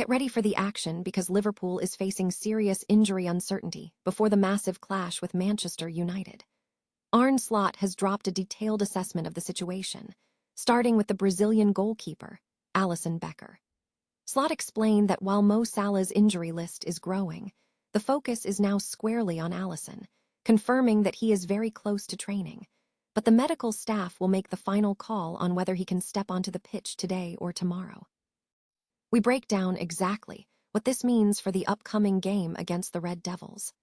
Get ready for the action because Liverpool is facing serious injury uncertainty before the massive clash with Manchester United. Arne Slot has dropped a detailed assessment of the situation, starting with the Brazilian goalkeeper, Alisson Becker. Slot explained that while Mo Salah's injury list is growing, the focus is now squarely on Alisson, confirming that he is very close to training, but the medical staff will make the final call on whether he can step onto the pitch today or tomorrow. We break down exactly what this means for the upcoming game against the Red Devils.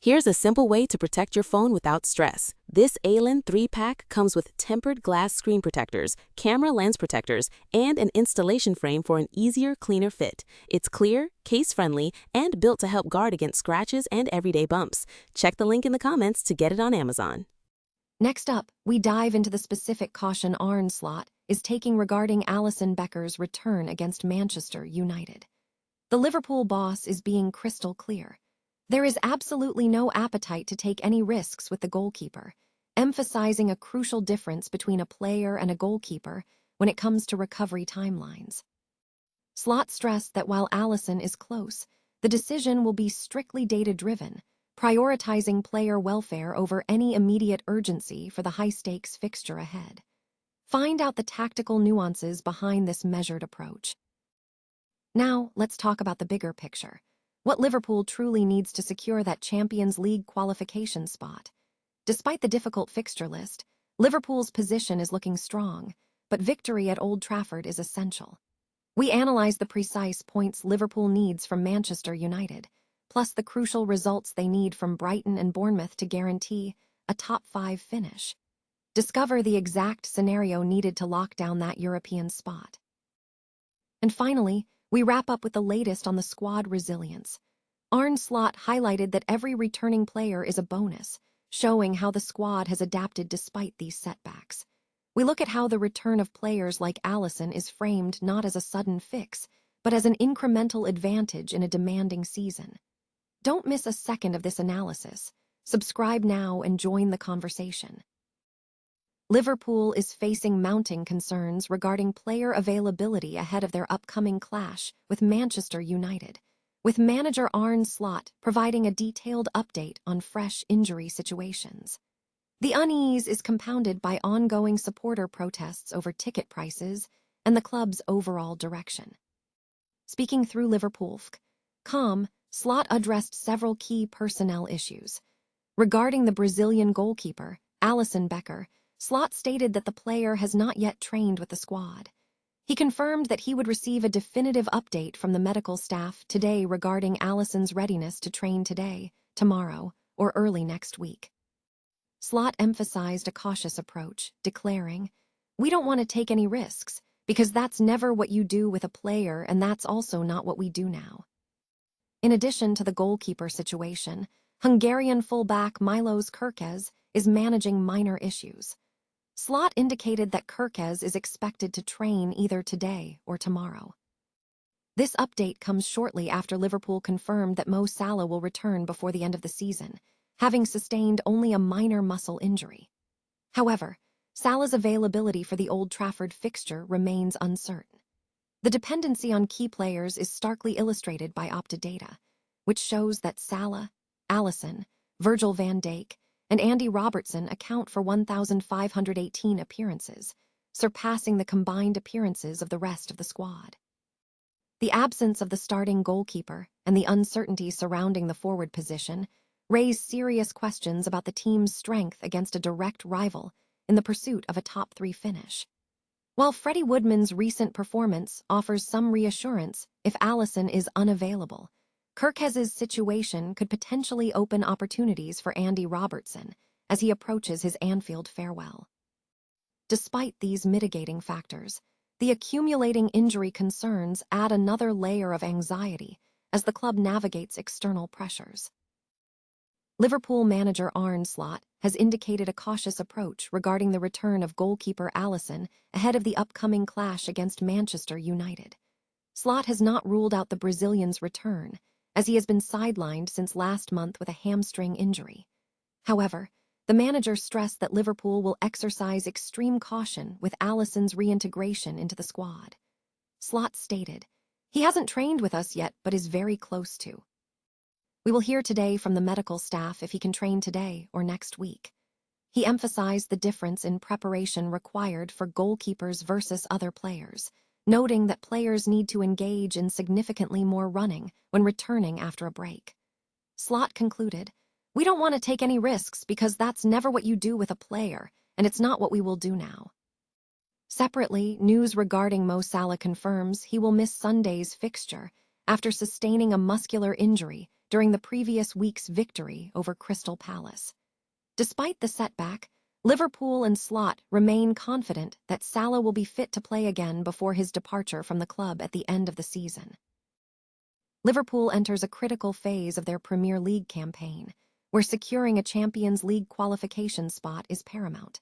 Here's a simple way to protect your phone without stress. This Alisson 3-pack comes with tempered glass screen protectors, camera lens protectors, and an installation frame for an easier, cleaner fit. It's clear, case-friendly, and built to help guard against scratches and everyday bumps. Check the link in the comments to get it on Amazon. Next up, we dive into the specific caution Arne Slot is taking regarding Alisson Becker's return against Manchester United. The Liverpool boss is being crystal clear. There is absolutely no appetite to take any risks with the goalkeeper, emphasizing a crucial difference between a player and a goalkeeper when it comes to recovery timelines. Slot stressed that while Alisson is close, the decision will be strictly data-driven, prioritizing player welfare over any immediate urgency for the high-stakes fixture ahead. Find out the tactical nuances behind this measured approach. Now, let's talk about the bigger picture. What Liverpool truly needs to secure that Champions League qualification spot. Despite the difficult fixture list, Liverpool's position is looking strong, but victory at Old Trafford is essential. We analyze the precise points Liverpool needs from Manchester United, plus the crucial results they need from Brighton and Bournemouth to guarantee a top-5 finish. Discover the exact scenario needed to lock down that European spot. And finally, we wrap up with the latest on the squad resilience. Arne Slot highlighted that every returning player is a bonus, showing how the squad has adapted despite these setbacks. We look at how the return of players like Alisson is framed not as a sudden fix, but as an incremental advantage in a demanding season. Don't miss a second of this analysis. Subscribe now and join the conversation. Liverpool is facing mounting concerns regarding player availability ahead of their upcoming clash with Manchester United, with manager Arne Slot providing a detailed update on fresh injury situations. The unease is compounded by ongoing supporter protests over ticket prices and the club's overall direction. Speaking through Liverpool.com, Slot addressed several key personnel issues. Regarding the Brazilian goalkeeper, Alisson Becker, Slot stated that the player has not yet trained with the squad. He confirmed that he would receive a definitive update from the medical staff today regarding Alisson's readiness to train today, tomorrow, or early next week. Slot emphasized a cautious approach, declaring, "We don't want to take any risks, because that's never what you do with a player, and that's also not what we do now." In addition to the goalkeeper situation, Hungarian fullback Milos Kerkez is managing minor issues. Slot indicated that Kerkez is expected to train either today or tomorrow. This update comes shortly after Liverpool confirmed that Mo Salah will return before the end of the season, having sustained only a minor muscle injury. However, Salah's availability for the Old Trafford fixture remains uncertain. The dependency on key players is starkly illustrated by Opta data, which shows that Salah, Alisson, Virgil van Dijk, and Andy Robertson account for 1,518 appearances, surpassing the combined appearances of the rest of the squad. The absence of the starting goalkeeper and the uncertainty surrounding the forward position raise serious questions about the team's strength against a direct rival in the pursuit of a top-3 finish. While Freddie Woodman's recent performance offers some reassurance if Alisson is unavailable, Kerkez's situation could potentially open opportunities for Andy Robertson as he approaches his Anfield farewell. Despite these mitigating factors, the accumulating injury concerns add another layer of anxiety as the club navigates external pressures. Liverpool manager Arne Slot has indicated a cautious approach regarding the return of goalkeeper Alisson ahead of the upcoming clash against Manchester United. Slot has not ruled out the Brazilian's return, as he has been sidelined since last month with a hamstring injury. However, the manager stressed that Liverpool will exercise extreme caution with Alisson's reintegration into the squad. Slot stated, He hasn't trained with us yet, but is very close to. We will hear today from the medical staff if he can train today or next week. He emphasized the difference in preparation required for goalkeepers versus other players, noting that players need to engage in significantly more running when returning after a break. Slot concluded, "We don't want to take any risks because that's never what you do with a player, and it's not what we will do now." Separately, news regarding Mo Salah confirms he will miss Sunday's fixture after sustaining a muscular injury during the previous week's victory over Crystal Palace. Despite the setback, Liverpool and Slot remain confident that Salah will be fit to play again before his departure from the club at the end of the season. Liverpool enters a critical phase of their Premier League campaign, where securing a Champions League qualification spot is paramount.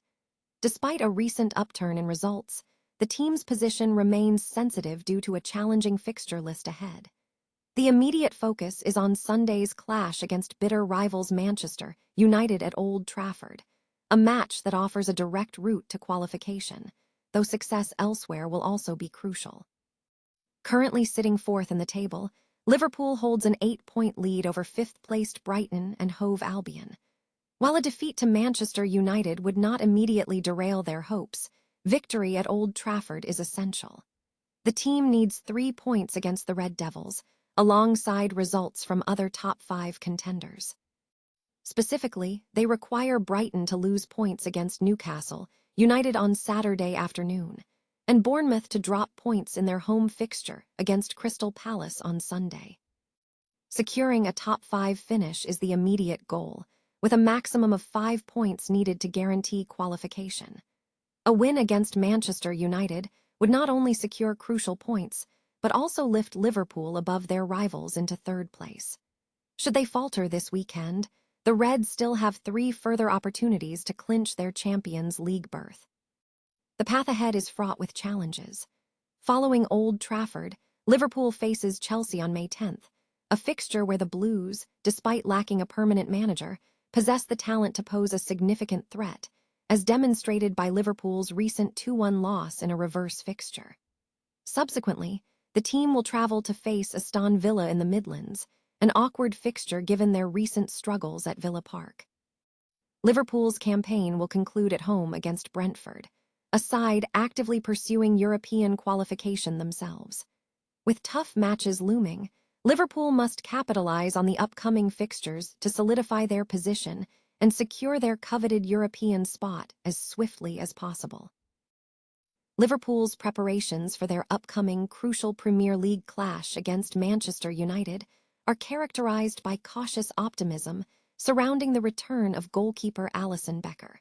Despite a recent upturn in results, the team's position remains sensitive due to a challenging fixture list ahead. The immediate focus is on Sunday's clash against bitter rivals Manchester United at Old Trafford, a match that offers a direct route to qualification, though success elsewhere will also be crucial. Currently sitting fourth in the table, Liverpool holds an 8-point lead over fifth-placed Brighton and Hove Albion. While a defeat to Manchester United would not immediately derail their hopes, victory at Old Trafford is essential. The team needs 3 points against the Red Devils, alongside results from other top-5 contenders. Specifically, they require Brighton to lose points against Newcastle United on Saturday afternoon, and Bournemouth to drop points in their home fixture against Crystal Palace on Sunday. Securing a top-5 finish is the immediate goal, with a maximum of 5 points needed to guarantee qualification. A win against Manchester United would not only secure crucial points, but also lift Liverpool above their rivals into third place. Should they falter this weekend, the Reds still have 3 further opportunities to clinch their Champions League berth. The path ahead is fraught with challenges. Following Old Trafford, Liverpool faces Chelsea on May 10th, a fixture where the Blues, despite lacking a permanent manager, possess the talent to pose a significant threat, as demonstrated by Liverpool's recent 2-1 loss in a reverse fixture. Subsequently, the team will travel to face Aston Villa in the Midlands, an awkward fixture given their recent struggles at Villa Park. Liverpool's campaign will conclude at home against Brentford, a side actively pursuing European qualification themselves. With tough matches looming, Liverpool must capitalize on the upcoming fixtures to solidify their position and secure their coveted European spot as swiftly as possible. Liverpool's preparations for their upcoming crucial Premier League clash against Manchester United are characterized by cautious optimism surrounding the return of goalkeeper Alisson Becker.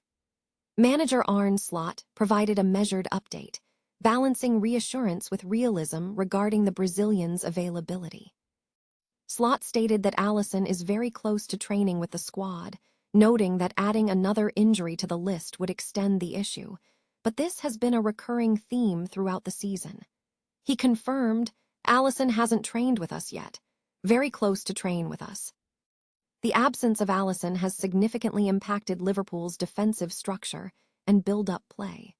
Manager Arne Slot provided a measured update, balancing reassurance with realism regarding the Brazilian's availability. Slot stated that Alisson is very close to training with the squad, noting that adding another injury to the list would extend the issue, but this has been a recurring theme throughout the season. He confirmed, "Alisson hasn't trained with us yet. Very close to train with us." The absence of Alisson has significantly impacted Liverpool's defensive structure and build-up play.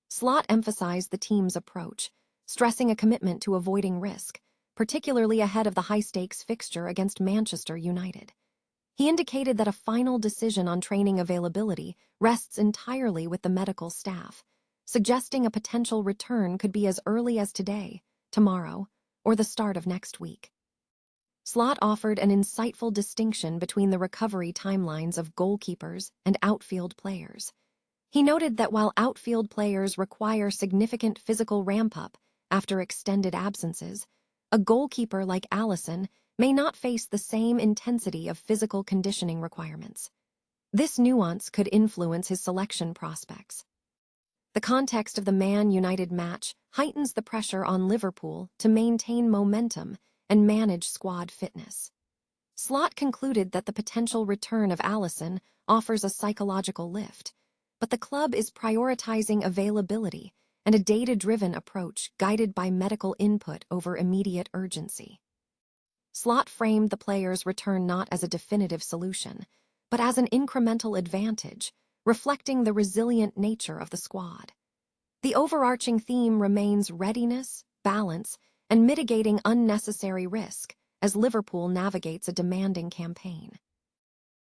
Slot emphasized the team's approach, stressing a commitment to avoiding risk, particularly ahead of the high-stakes fixture against Manchester United. He indicated that a final decision on training availability rests entirely with the medical staff, suggesting a potential return could be as early as today, tomorrow, or the start of next week. Slot offered an insightful distinction between the recovery timelines of goalkeepers and outfield players. He noted that while outfield players require significant physical ramp-up after extended absences, a goalkeeper like Alisson may not face the same intensity of physical conditioning requirements. This nuance could influence his selection prospects. The context of the Man United match heightens the pressure on Liverpool to maintain momentum and manage squad fitness. Slot concluded that the potential return of Alisson offers a psychological lift, but the club is prioritizing availability and a data-driven approach guided by medical input over immediate urgency. Slot framed the player's return not as a definitive solution, but as an incremental advantage, reflecting the resilient nature of the squad. The overarching theme remains readiness, balance, and mitigating unnecessary risk as Liverpool navigates a demanding campaign.